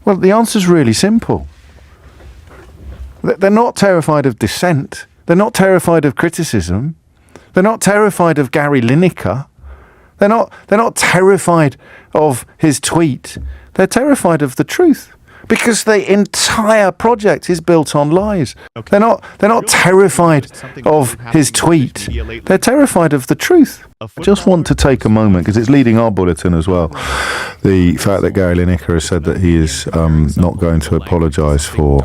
Well, the answer's really simple. They're not terrified of dissent. They're not terrified of criticism. They're not terrified of Gary Lineker. They're not terrified of his tweet. They're terrified of the truth. Because the entire project is built on lies. Okay. They're not terrified of his tweet. They're terrified of the truth. I just want to take a moment, because it's leading our bulletin as well, the fact that Gary Lineker has said that he is not going to apologise for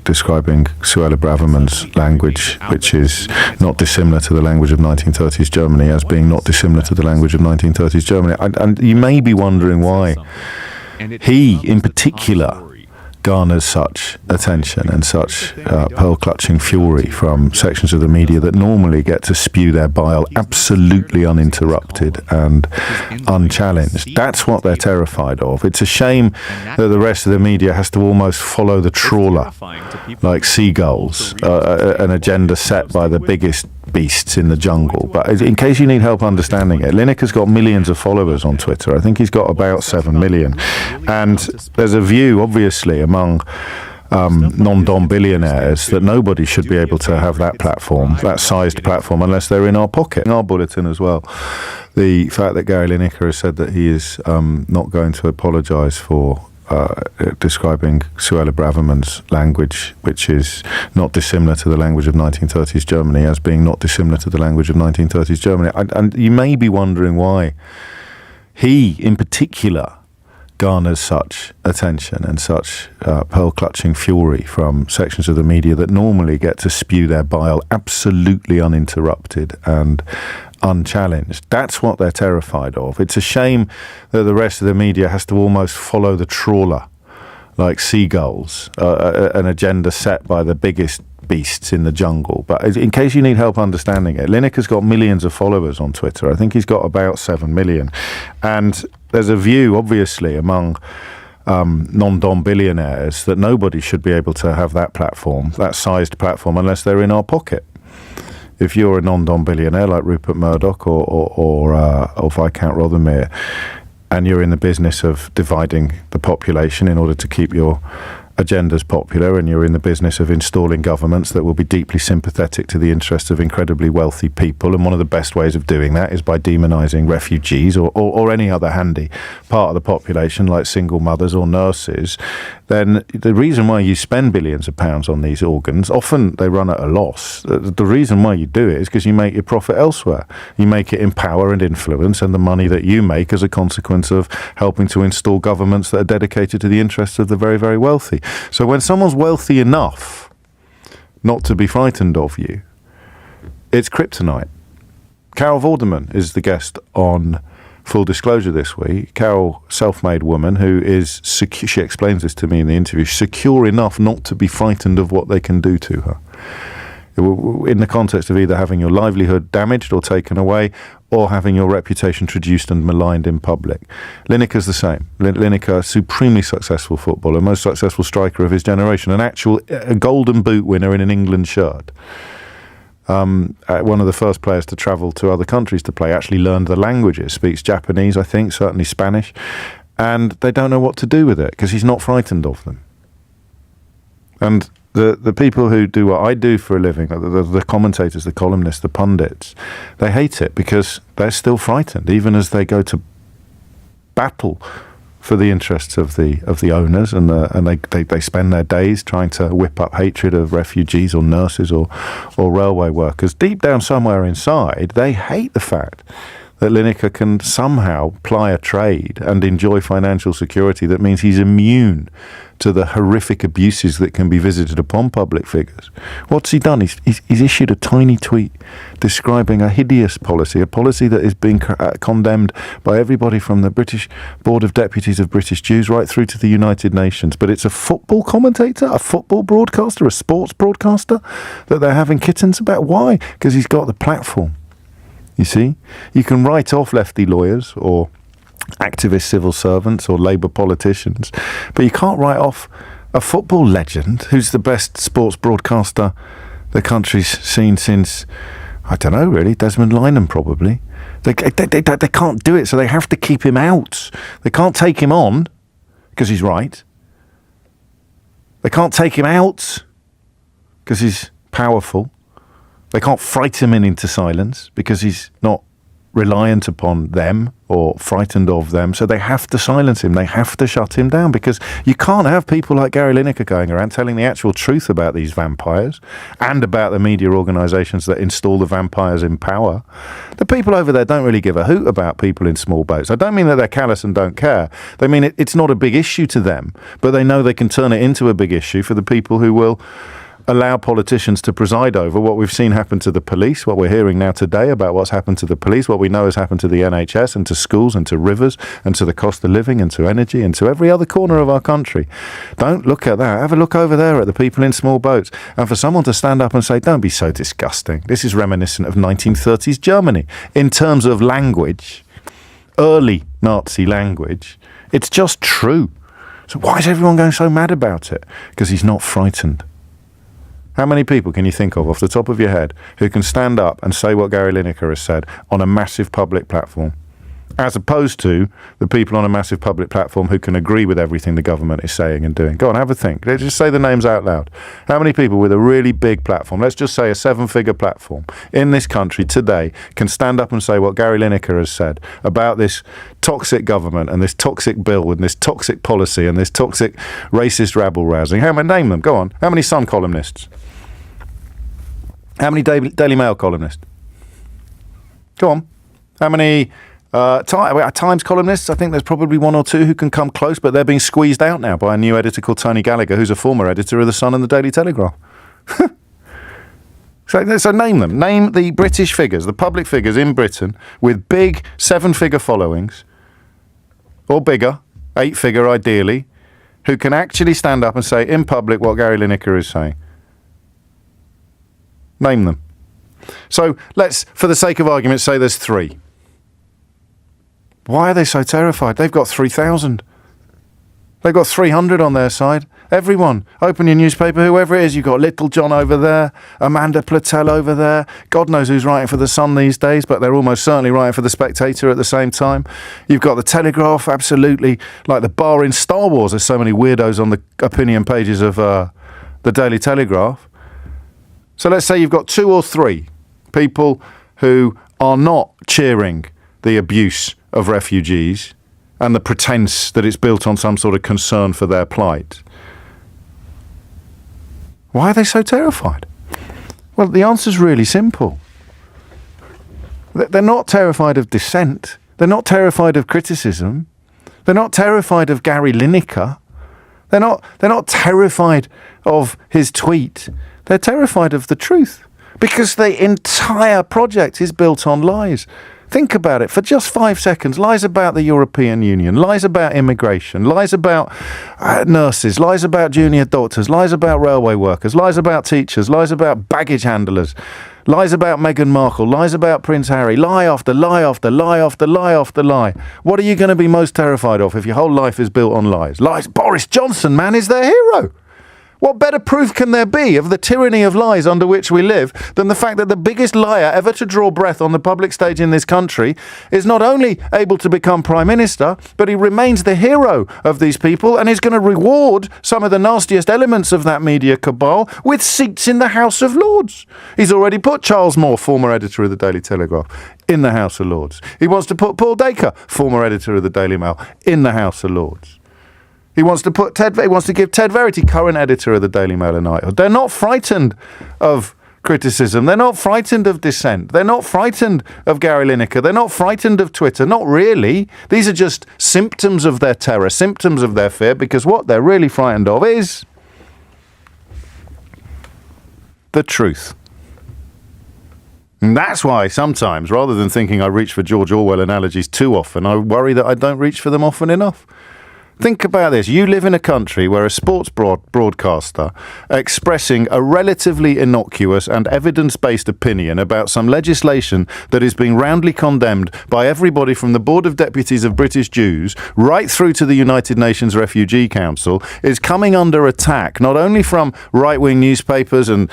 describing Suella Braverman's language, which is not dissimilar to the language of 1930s Germany, as being not dissimilar to the language of 1930s Germany. And you may be wondering why he, in particular, garners such attention and such pearl-clutching fury from sections of the media that normally get to spew their bile absolutely uninterrupted and unchallenged. That's what they're terrified of. It's a shame that the rest of the media has to almost follow the trawler like seagulls, an agenda set by the biggest beasts in the jungle. But in case you need help understanding it, Lineker's got millions of followers on Twitter. I think he's got about 7 million. And there's a view, obviously, among non-dom billionaires that nobody should be able to have that platform, that sized platform, unless they're in our pocket. In our bulletin as well, the fact that Gary Lineker has said that he is not going to apologise for describing Suella Braverman's language, which is not dissimilar to the language of 1930s Germany, as being not dissimilar to the language of 1930s Germany. And you may be wondering why he, in particular, garners such attention and such pearl-clutching fury from sections of the media that normally get to spew their bile absolutely uninterrupted and unchallenged. That's what they're terrified of. It's a shame that the rest of the media has to almost follow the trawler like seagulls, an agenda set by the biggest beasts in the jungle. But in case you need help understanding it, Lineker's got millions of followers on Twitter. I think he's got about 7 million. And there's a view, obviously, among non-dom billionaires that nobody should be able to have that platform, that sized platform, unless they're in our pocket. If you're a non-dom billionaire like Rupert Murdoch or Viscount Rothermere, and you're in the business of dividing the population in order to keep your agendas popular, and you're in the business of installing governments that will be deeply sympathetic to the interests of incredibly wealthy people, and one of the best ways of doing that is by demonising refugees or any other handy part of the population like single mothers or nurses, then the reason why you spend billions of pounds on these organs, often they run at a loss. The reason why you do it is because you make your profit elsewhere. You make it in power and influence, and the money that you make as a consequence of helping to install governments that are dedicated to the interests of the very, very wealthy. So when someone's wealthy enough not to be frightened of you, it's kryptonite. Carol Vorderman is the guest on Full Disclosure this week. Carol, self-made woman who is secure, she explains this to me in the interview, secure enough not to be frightened of what they can do to her, in the context of either having your livelihood damaged or taken away, or having your reputation traduced and maligned in public. Lineker's the same. Lineker, supremely successful footballer, most successful striker of his generation, a golden boot winner in an England shirt. One of the first players to travel to other countries to play, actually learned the languages, speaks Japanese, I think, certainly Spanish, and they don't know what to do with it because he's not frightened of them. And the people who do what I do for a living, the commentators, the columnists, the pundits, they hate it because they're still frightened, even as they go to battle for the interests of the owners, and they spend their days trying to whip up hatred of refugees or nurses or railway workers. Deep down somewhere inside, they hate the fact that Lineker can somehow ply a trade and enjoy financial security that means he's immune to the horrific abuses that can be visited upon public figures. What's he done? He's issued a tiny tweet describing a hideous policy, a policy that is being condemned by everybody from the British Board of Deputies of British Jews right through to the United Nations. But it's a football commentator, a football broadcaster, a sports broadcaster that they're having kittens about. Why? Because he's got the platform. You see? You can write off lefty lawyers or activist civil servants or Labour politicians, but you can't write off a football legend who's the best sports broadcaster the country's seen since, I don't know really, Desmond Lynam probably. They can't do it, so they have to keep him out. They can't take him on because he's right. They can't take him out because he's powerful. They can't frighten him into silence because he's not reliant upon them or frightened of them. So they have to silence him. They have to shut him down, because you can't have people like Gary Lineker going around telling the actual truth about these vampires and about the media organisations that install the vampires in power. The people over there don't really give a hoot about people in small boats. I don't mean that they're callous and don't care. They mean it's not a big issue to them, but they know they can turn it into a big issue for the people who will allow politicians to preside over what we've seen happen to the police, what we're hearing now today about what's happened to the police, what we know has happened to the NHS and to schools and to rivers and to the cost of living and to energy and to every other corner of our country. Don't look at that. Have a look over there at the people in small boats. And for someone to stand up and say, don't be so disgusting. This is reminiscent of 1930s Germany. In terms of language, early Nazi language, it's just true. So why is everyone going so mad about it? Because he's not frightened. How many people can you think of off the top of your head who can stand up and say what Gary Lineker has said on a massive public platform, as opposed to the people on a massive public platform who can agree with everything the government is saying and doing? Go on, have a think. Let's just say the names out loud. How many people with a really big platform, let's just say a 7-figure platform, in this country today can stand up and say what Gary Lineker has said about this toxic government and this toxic bill and this toxic policy and this toxic racist rabble-rousing? How many? Name them. Go on. How many Sun columnists? How many Daily Mail columnists? Go on. How many Times columnists? I think there's probably one or two who can come close, but they're being squeezed out now by a new editor called Tony Gallagher, who's a former editor of The Sun and the Daily Telegraph. So name them. Name the British figures, the public figures in Britain with big 7-figure followings, or bigger, 8-figure ideally, who can actually stand up and say in public what Gary Lineker is saying. Name them. So let's, for the sake of argument, say there's 3. Why are they so terrified? They've got 3,000. They've got 300 on their side. Everyone, open your newspaper, whoever it is. You've got Little John over there, Amanda Platel over there. God knows who's writing for The Sun these days, but they're almost certainly writing for The Spectator at the same time. You've got The Telegraph, absolutely like the bar in Star Wars. There's so many weirdos on the opinion pages of the Daily Telegraph. So let's say you've got 2 or 3 people who are not cheering the abuse of refugees and the pretense that it's built on some sort of concern for their plight. Why are they so terrified? Well, the answer's really simple. They're not terrified of dissent. They're not terrified of criticism. They're not terrified of Gary Lineker. They're not terrified of his tweet. They're terrified of the truth, because the entire project is built on lies. Think about it for just 5 seconds. Lies about the European Union, lies about immigration, lies about nurses, lies about junior doctors, lies about railway workers, lies about teachers, lies about baggage handlers, lies about Meghan Markle, lies about Prince Harry, lie after lie after lie after lie after lie. What are you going to be most terrified of if your whole life is built on lies? Lies. Boris Johnson, man, is their hero. What better proof can there be of the tyranny of lies under which we live than the fact that the biggest liar ever to draw breath on the public stage in this country is not only able to become Prime Minister, but he remains the hero of these people and is going to reward some of the nastiest elements of that media cabal with seats in the House of Lords. He's already put Charles Moore, former editor of the Daily Telegraph, in the House of Lords. He wants to put Paul Dacre, former editor of the Daily Mail, in the House of Lords. He wants to give Ted Verity, current editor of the Daily Mail, a knighthood. They're not frightened of criticism. They're not frightened of dissent. They're not frightened of Gary Lineker. They're not frightened of Twitter. Not really. These are just symptoms of their terror, symptoms of their fear, because what they're really frightened of is the truth. And that's why sometimes, rather than thinking I reach for George Orwell analogies too often, I worry that I don't reach for them often enough. Think about this. You live in a country where a sports broadcaster expressing a relatively innocuous and evidence-based opinion about some legislation that is being roundly condemned by everybody from the Board of Deputies of British Jews right through to the United Nations Refugee Council is coming under attack, not only from right-wing newspapers and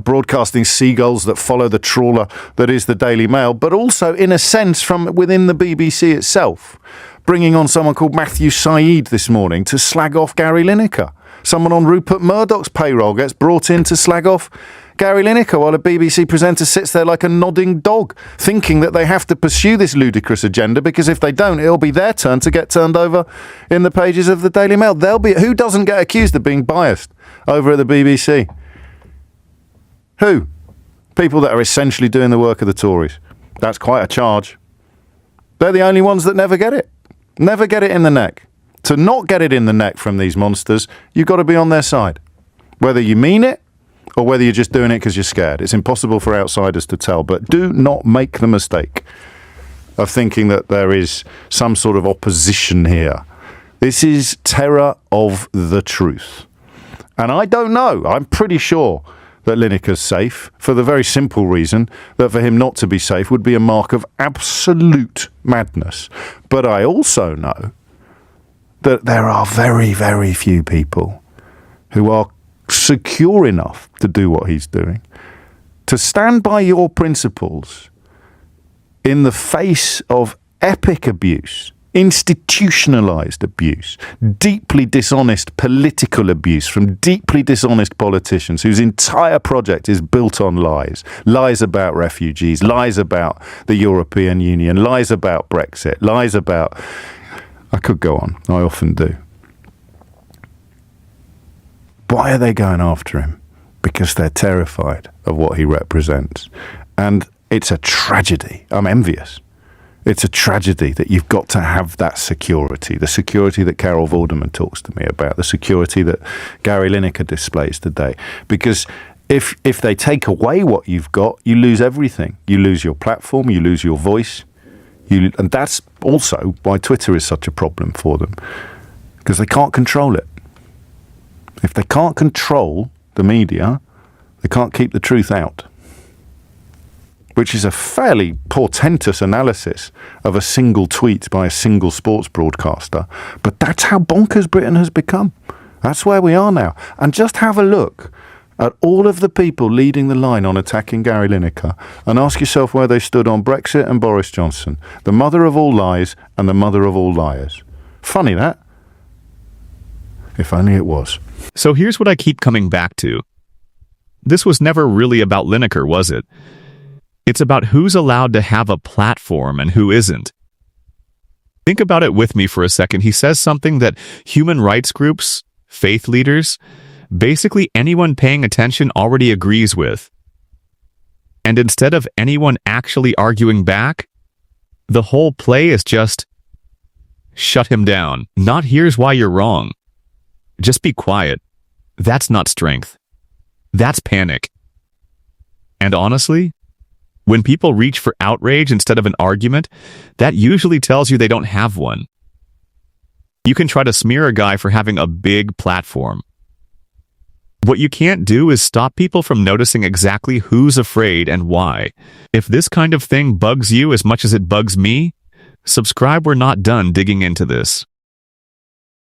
broadcasting seagulls that follow the trawler that is the Daily Mail, but also, in a sense, from within the BBC itself, bringing on someone called Matthew Said this morning to slag off Gary Lineker. Someone on Rupert Murdoch's payroll gets brought in to slag off Gary Lineker while a BBC presenter sits there like a nodding dog, thinking that they have to pursue this ludicrous agenda because if they don't, it'll be their turn to get turned over in the pages of the Daily Mail. Who doesn't get accused of being biased over at the BBC? Who? People that are essentially doing the work of the Tories. That's quite a charge. They're the only ones that never get it. Never get it in the neck. To not get it in the neck from these monsters, you've got to be on their side. Whether you mean it, or whether you're just doing it because you're scared. It's impossible for outsiders to tell, but do not make the mistake of thinking that there is some sort of opposition here. This is terror of the truth. And I don't know. I'm pretty sure that Lineker's safe for the very simple reason that for him not to be safe would be a mark of absolute madness. But I also know that there are very, very few people who are secure enough to do what he's doing, to stand by your principles in the face of epic abuse, institutionalized abuse, deeply dishonest political abuse from deeply dishonest politicians whose entire project is built on lies. Lies about refugees, lies about the European Union, lies about Brexit, lies about... I could go on. I often do. Why are they going after him? Because they're terrified of what he represents. And it's a tragedy. I'm envious. It's a tragedy that you've got to have that security, the security that Carol Vorderman talks to me about, the security that Gary Lineker displays today. Because if they take away what you've got, you lose everything. You lose your platform, you lose your voice. And that's also why Twitter is such a problem for them, because they can't control it. If they can't control the media, they can't keep the truth out. Which is a fairly portentous analysis of a single tweet by a single sports broadcaster. But that's how bonkers Britain has become. That's where we are now. And just have a look at all of the people leading the line on attacking Gary Lineker and ask yourself where they stood on Brexit and Boris Johnson, the mother of all lies and the mother of all liars. Funny that. If only it was. So here's what I keep coming back to. This was never really about Lineker, was it? It's about who's allowed to have a platform and who isn't. Think about it with me for a second. He says something that human rights groups, faith leaders, basically anyone paying attention already agrees with. And instead of anyone actually arguing back, the whole play is just shut him down. Not here's why you're wrong. Just be quiet. That's not strength. That's panic. And honestly, when people reach for outrage instead of an argument, that usually tells you they don't have one. You can try to smear a guy for having a big platform. What you can't do is stop people from noticing exactly who's afraid and why. If this kind of thing bugs you as much as it bugs me, subscribe. We're not done digging into this.